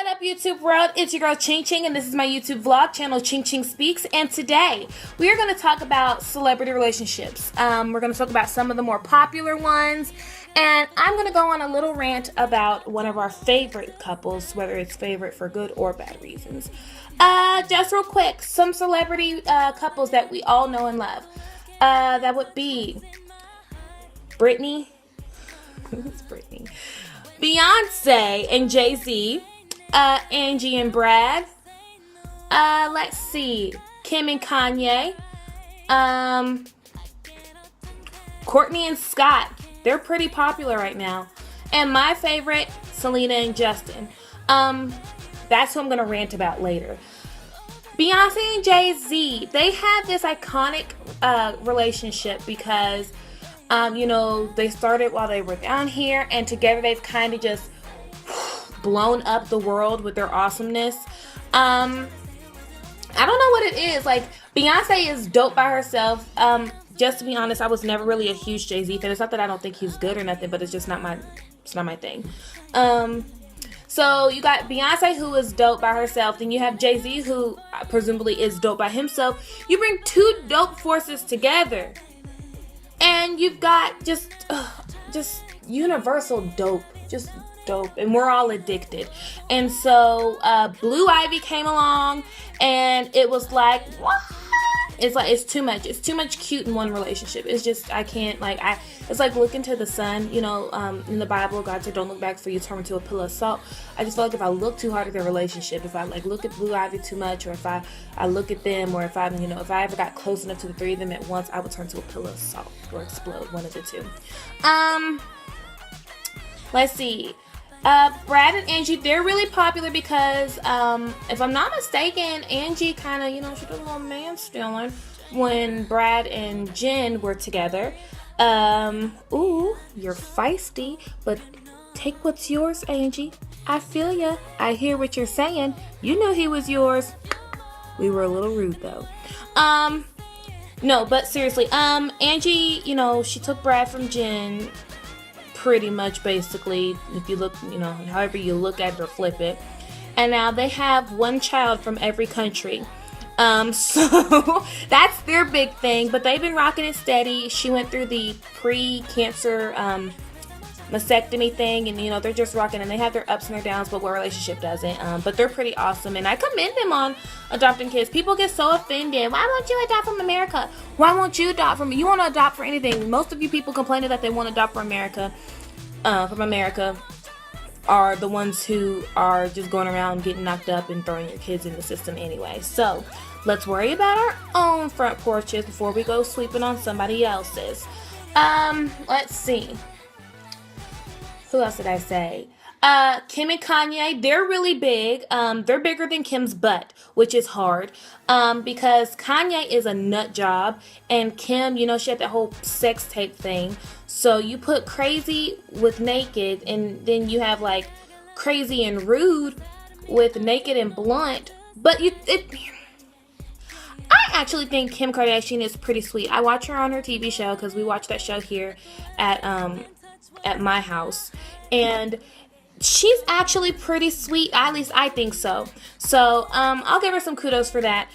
up, YouTube world? It's your girl Ching Ching, and this is my YouTube vlog channel, Ching Ching Speaks. And today we are going to talk about celebrity relationships. We're going to talk about some of the more popular ones, and I'm going to go on a little rant about one of our favorite couples, whether it's favorite for good or bad reasons. Just real quick, some celebrity couples that we all know and love. That would be Britney. Who's Britney? Beyonce and Jay-Z. Angie and Brad. Let's see. Kim and Kanye. Courtney and Scott. They're pretty popular right now. And my favorite, Selena and Justin. That's who I'm going to rant about later. Beyonce and Jay-Z, they have this iconic relationship because, they started while they were down here, and together they've kind of just blown up the world with their awesomeness. I don't know what it is. Like, Beyonce is dope by herself. Just to be honest, I was never really a huge Jay-Z fan. It's not that I don't think he's good or nothing, but it's just not my thing. So you got Beyonce, who is dope by herself. Then you have Jay-Z, who presumably is dope by himself. You bring two dope forces together, and you've got just universal dope. Just dope, and we're all addicted. And so Blue Ivy came along, and it was like, what? It's too much. It's too much cute in one relationship. It's just, I can't, it's like looking to the sun. In the Bible, God said, don't look back for you turn into a pillar of salt. I just feel like if I look too hard at their relationship, if I look at Blue Ivy too much, or if I look at them, or if I ever got close enough to the three of them at once, I would turn to a pillar of salt or explode, one of the two. Let's see. Brad and Angie, they're really popular because, if I'm not mistaken, Angie kind of, she did a little man-stealing when Brad and Jen were together. Ooh, you're feisty, but take what's yours, Angie. I feel ya. I hear what you're saying. You knew he was yours. We were a little rude, though. No, but seriously, Angie, she took Brad from Jen, pretty much, basically, if you look, however you look at it or flip it. And now they have one child from every country. So that's their big thing, but they've been rocking it steady. She went through the pre-cancer mastectomy thing, and they're just rocking, and they have their ups and their downs, but what relationship doesn't? But they're pretty awesome, and I commend them on adopting kids. People get so offended. Why won't you adopt from America? Why won't you adopt from? You want to adopt for anything. Most of you people complaining that they want to adopt from America are the ones who are just going around getting knocked up and throwing your kids in the system anyway. So let's worry about our own front porches before we go sweeping on somebody else's. Let's see. Who else did I say? Kim and Kanye, they're really big. They're bigger than Kim's butt, which is hard. Because Kanye is a nut job, and Kim, she had that whole sex tape thing. So you put crazy with naked, and then you have crazy and rude with naked and blunt. But I actually think Kim Kardashian is pretty sweet. I watch her on her TV show because we watch that show here at my house, and she's actually pretty sweet. At least I think so. So I'll give her some kudos for that.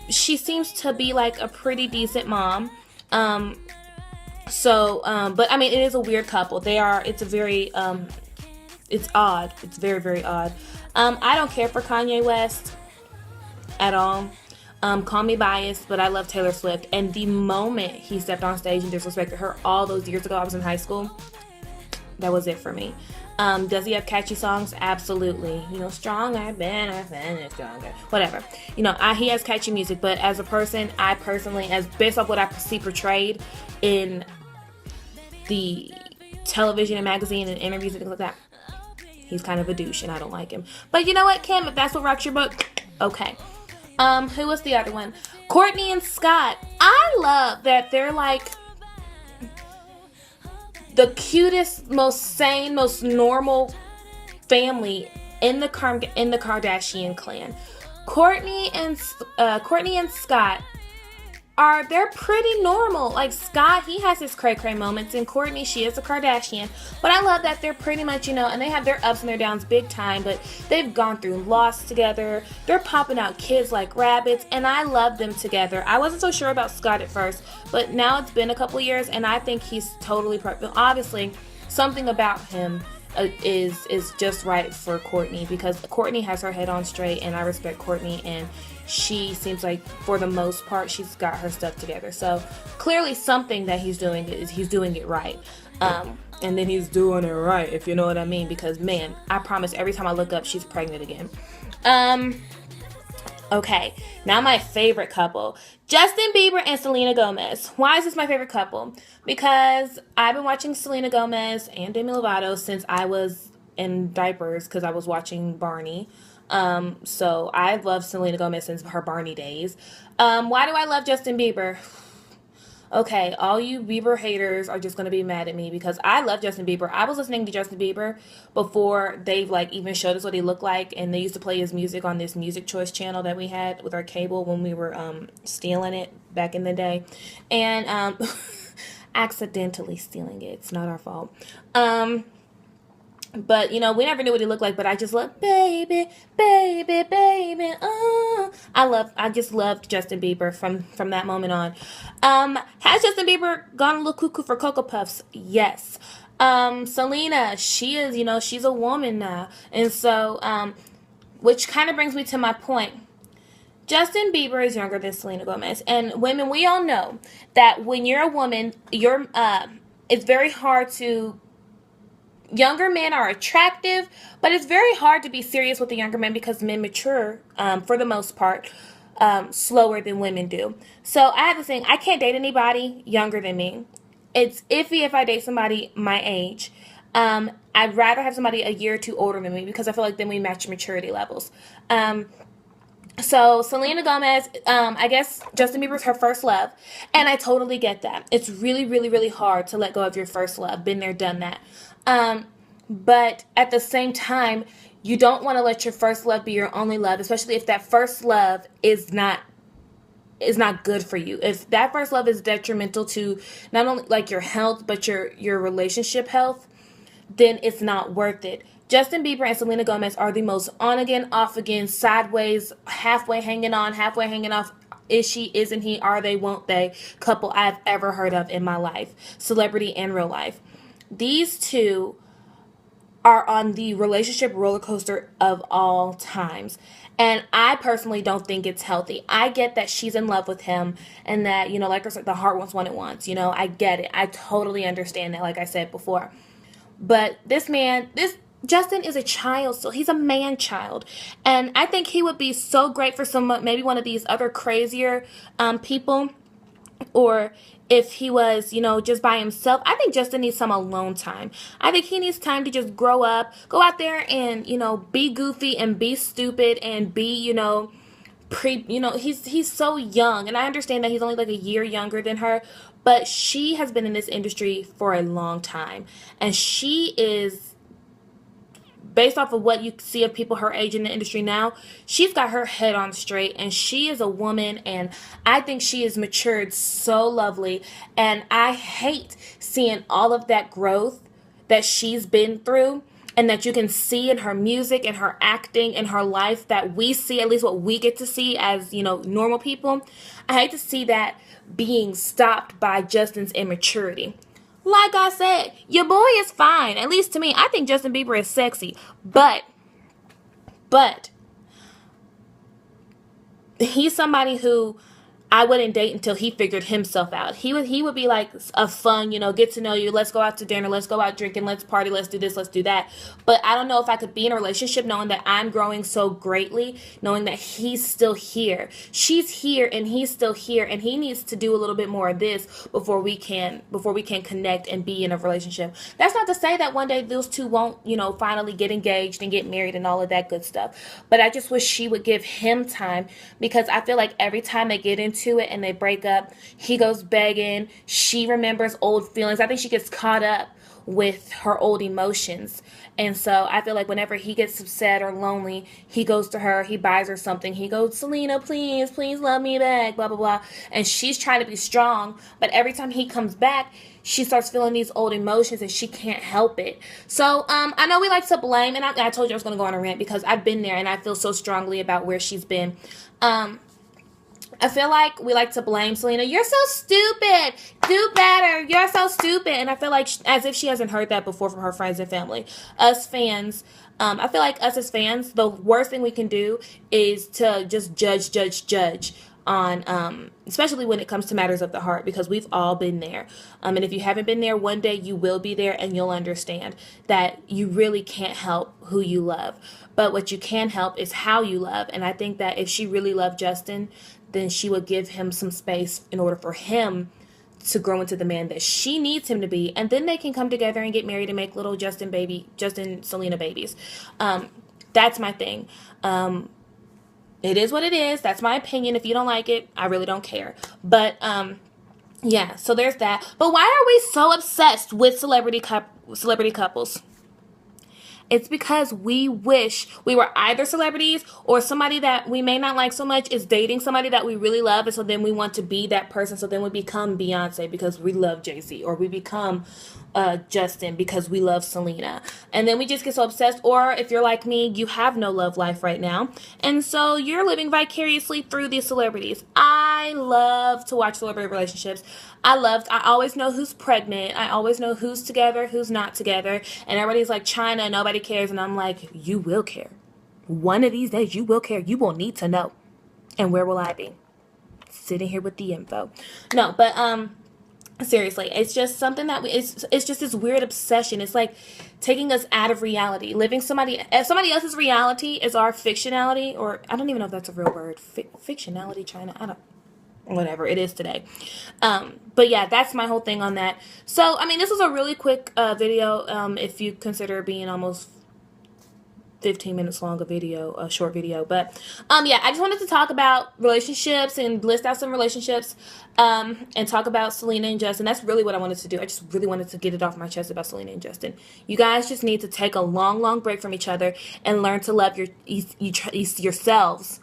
She seems to be a pretty decent mom. But I mean, it is a weird couple. It's a very it's odd. It's very, very odd. I don't care for Kanye West at all. Call me biased, but I love Taylor Swift. And the moment he stepped on stage and disrespected her all those years ago, I was in high school, that was it for me. Does he have catchy songs? Absolutely. Stronger, better, stronger. Whatever. He has catchy music, but as a person, I personally, based off what I see portrayed in the television and magazine and interviews and things like that, he's kind of a douche, and I don't like him. But you know what, Kim? If that's what rocks your boat, okay. Who was the other one? Courtney and Scott. I love that they're the cutest, most sane, most normal family in the Kardashian clan. Courtney and Scott they're pretty normal. Like Scott, he has his cray cray moments, and Courtney, she is a Kardashian. But I love that they're pretty much, and they have their ups and their downs big time, but they've gone through loss together. They're popping out kids like rabbits, and I love them together. I wasn't so sure about Scott at first, but now it's been a couple years, and I think he's totally perfect. Obviously, something about him is just right for Courtney, because Courtney has her head on straight, and I respect Courtney, and she seems like, for the most part, she's got her stuff together. So clearly something that he's doing is he's doing it right. And then he's doing it right, if you know what I mean, because man, I promise every time I look up, she's pregnant again. Okay, now my favorite couple, Justin Bieber and Selena Gomez. Why is this my favorite couple? Because I've been watching Selena Gomez and Demi Lovato since I was in diapers, because I was watching Barney. So I've loved Selena Gomez since her Barney days. Why do I love Justin Bieber? Okay, all you Bieber haters are just going to be mad at me, because I love Justin Bieber. I was listening to Justin Bieber before they even showed us what he looked like, and they used to play his music on this Music Choice channel that we had with our cable when we were stealing it back in the day. And accidentally stealing it. It's not our fault. But, we never knew what he looked like, but I just love, baby, baby, baby, I just loved Justin Bieber from that moment on. Has Justin Bieber gone a little cuckoo for Cocoa Puffs? Yes. Selena, she is, she's a woman now. And so, which kind of brings me to my point. Justin Bieber is younger than Selena Gomez. And women, we all know that when you're a woman, it's very hard to... Younger men are attractive, but it's very hard to be serious with a younger man, because men mature, for the most part, slower than women do. So I have to think, I can't date anybody younger than me. It's iffy if I date somebody my age. I'd rather have somebody a year or two older than me, because I feel like then we match maturity levels. So Selena Gomez, I guess Justin Bieber's her first love, and I totally get that. It's really, really, really hard to let go of your first love. Been there, done that. But at the same time, you don't want to let your first love be your only love, especially if that first love is not good for you. If that first love is detrimental to not only like your health, but your relationship health, then it's not worth it. Justin Bieber and Selena Gomez are the most on again, off again, sideways, halfway hanging on, halfway hanging off, is she, isn't he, are they, won't they, couple I've ever heard of in my life, celebrity and real life. These two are on the relationship roller coaster of all times. And I personally don't think it's healthy. I get that she's in love with him, and that, like I said, the heart wants what it wants. I get it. I totally understand that, like I said before. But this Justin is a child, so he's a man child. And I think he would be so great for maybe one of these other crazier people. Or if he was, just by himself. I think Justin needs some alone time. I think he needs time to just grow up, go out there and, be goofy and be stupid and be, he's so young. And I understand that he's only like a year younger than her, but she has been in this industry for a long time. And she is, based off of what you see of people her age in the industry now, she's got her head on straight, and she is a woman, and I think she has matured so lovely, and I hate seeing all of that growth that she's been through, and that you can see in her music and her acting and her life, that we see, at least what we get to see as, normal people. I hate to see that being stopped by Justin's immaturity. Like I said, your boy is fine. At least to me, I think Justin Bieber is sexy. But he's somebody who I wouldn't date until he figured himself out. He would be like a fun, get to know you. Let's go out to dinner. Let's go out drinking. Let's party. Let's do this. Let's do that. But I don't know if I could be in a relationship knowing that I'm growing so greatly, knowing that he's still here. She's here and he's still here, and he needs to do a little bit more of this before we can connect and be in a relationship. That's not to say that one day those two won't, finally get engaged and get married and all of that good stuff. But I just wish she would give him time, because I feel like every time they get into it and they break up, he goes begging, she remembers old feelings. I think she gets caught up with her old emotions. And so I feel like whenever he gets upset or lonely, he goes to her, he buys her something. He goes, Selena, please, please love me back, blah, blah, blah. And she's trying to be strong, but every time he comes back, she starts feeling these old emotions and she can't help it. So I know we like to blame, and I told you I was going to go on a rant because I've been there and I feel so strongly about where she's been. I feel like we like to blame Selena. You're so stupid. Do better. You're so stupid. And I feel like as if she hasn't heard that before from her friends and family. Us fans, I feel like us as fans, the worst thing we can do is to just judge on, especially when it comes to matters of the heart, because we've all been there. And if you haven't been there, one day you will be there and you'll understand that you really can't help who you love. But what you can help is how you love. And I think that if she really loved Justin, then she would give him some space in order for him to grow into the man that she needs him to be. And then they can come together and get married and make little Justin Selena babies. That's my thing. It is what it is. That's my opinion. If you don't like it, I really don't care. But yeah, so there's that. But why are we so obsessed with celebrity couples? It's because we wish we were either celebrities or somebody that we may not like so much is dating somebody that we really love. And so then we want to be that person. So then we become Beyonce because we love Jay-Z, or we become Justin because we love Selena. And then we just get so obsessed. Or if you're like me, you have no love life right now. And so you're living vicariously through these celebrities. I love to watch celebrity relationships. I always know who's pregnant. I always know who's together, who's not together. And everybody's like, China, nobody cares. And I'm like, you will care. One of these days, you will care. You will need to know. And where will I be? Sitting here with the info. No, but seriously, it's just something that it's just this weird obsession. It's like taking us out of reality. Living somebody else's reality is our fictionality, or I don't even know if that's a real word. Fictionality, China. I don't. Whatever it is today. But yeah, that's my whole thing on that. So, I mean, this was a really quick video, if you consider being almost 15 minutes long a short video. But yeah, I just wanted to talk about relationships and list out some relationships and talk about Selena and Justin. That's really what I wanted to do. I just really wanted to get it off my chest about Selena and Justin. You guys just need to take a long break from each other and learn to love yourselves.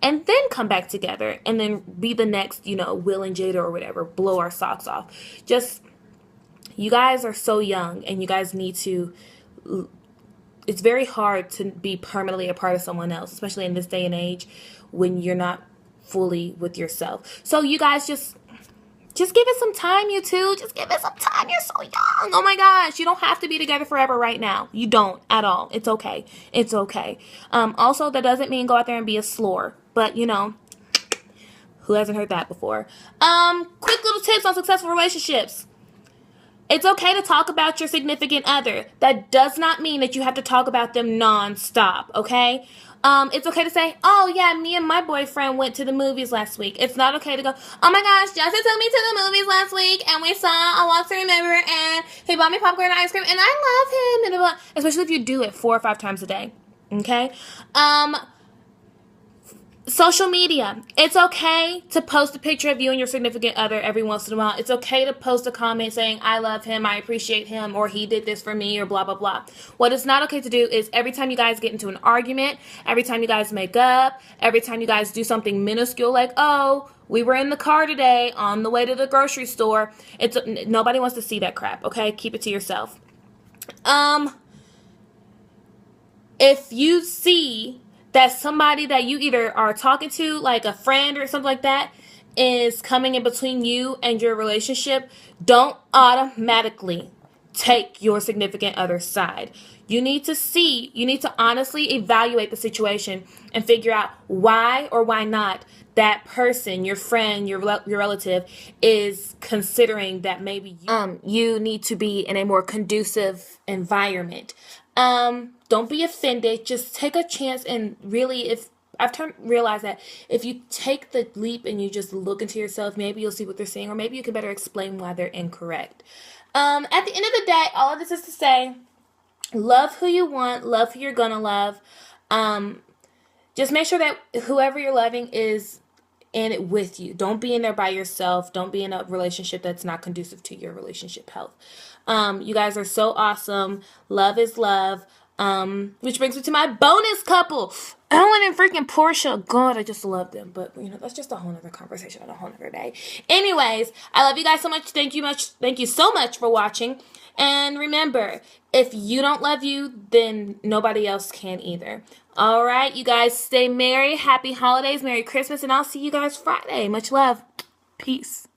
And then come back together and then be the next, Will and Jada or whatever, blow our socks off. Just, you guys are so young and you guys need to, it's very hard to be permanently a part of someone else, especially in this day and age when you're not fully with yourself. So you guys just give it some time, you two. Just give it some time. You're so young. Oh my gosh. You don't have to be together forever right now. You don't at all. It's okay. It's okay. Also, that doesn't mean go out there and be a slore. But, who hasn't heard that before? Quick little tips on successful relationships. It's okay to talk about your significant other. That does not mean that you have to talk about them nonstop, okay? It's okay to say, oh yeah, me and my boyfriend went to the movies last week. It's not okay to go, oh my gosh, Justin took me to the movies last week and we saw A Walk to Remember and he bought me popcorn and ice cream and I love him. And blah, blah. Especially if you do it 4 or 5 times a day, okay? Social media. It's okay to post a picture of you and your significant other every once in a while. It's okay to post a comment saying, I love him, I appreciate him, or he did this for me, or blah, blah, blah. What is not okay to do is every time you guys get into an argument, every time you guys make up, every time you guys do something minuscule like, oh, we were in the car today on the way to the grocery store. Nobody wants to see that crap, okay? Keep it to yourself. If you see that somebody that you either are talking to, like a friend or something like that, is coming in between you and your relationship, don't automatically take your significant other's side. You need to honestly evaluate the situation and figure out why or why not that person, your friend, your relative, is considering that maybe you need to be in a more conducive environment. Don't be offended. Just take a chance and really, if I've realized that if you take the leap and you just look into yourself, maybe you'll see what they're saying, or maybe you can better explain why they're incorrect. At the end of the day, all of this is to say, love who you want, love who you're gonna love. Just make sure that whoever you're loving is in it with you. Don't be in there by yourself. Don't be in a relationship that's not conducive to your relationship health. You guys are so awesome. Love is love. Which brings me to my bonus couple, Ellen and freaking Portia. God, I just love them. But, that's just a whole other conversation on a whole other day. Anyways, I love you guys so much. Thank you so much for watching. And remember, if you don't love you, then nobody else can either. All right, you guys stay merry. Happy holidays. Merry Christmas. And I'll see you guys Friday. Much love. Peace.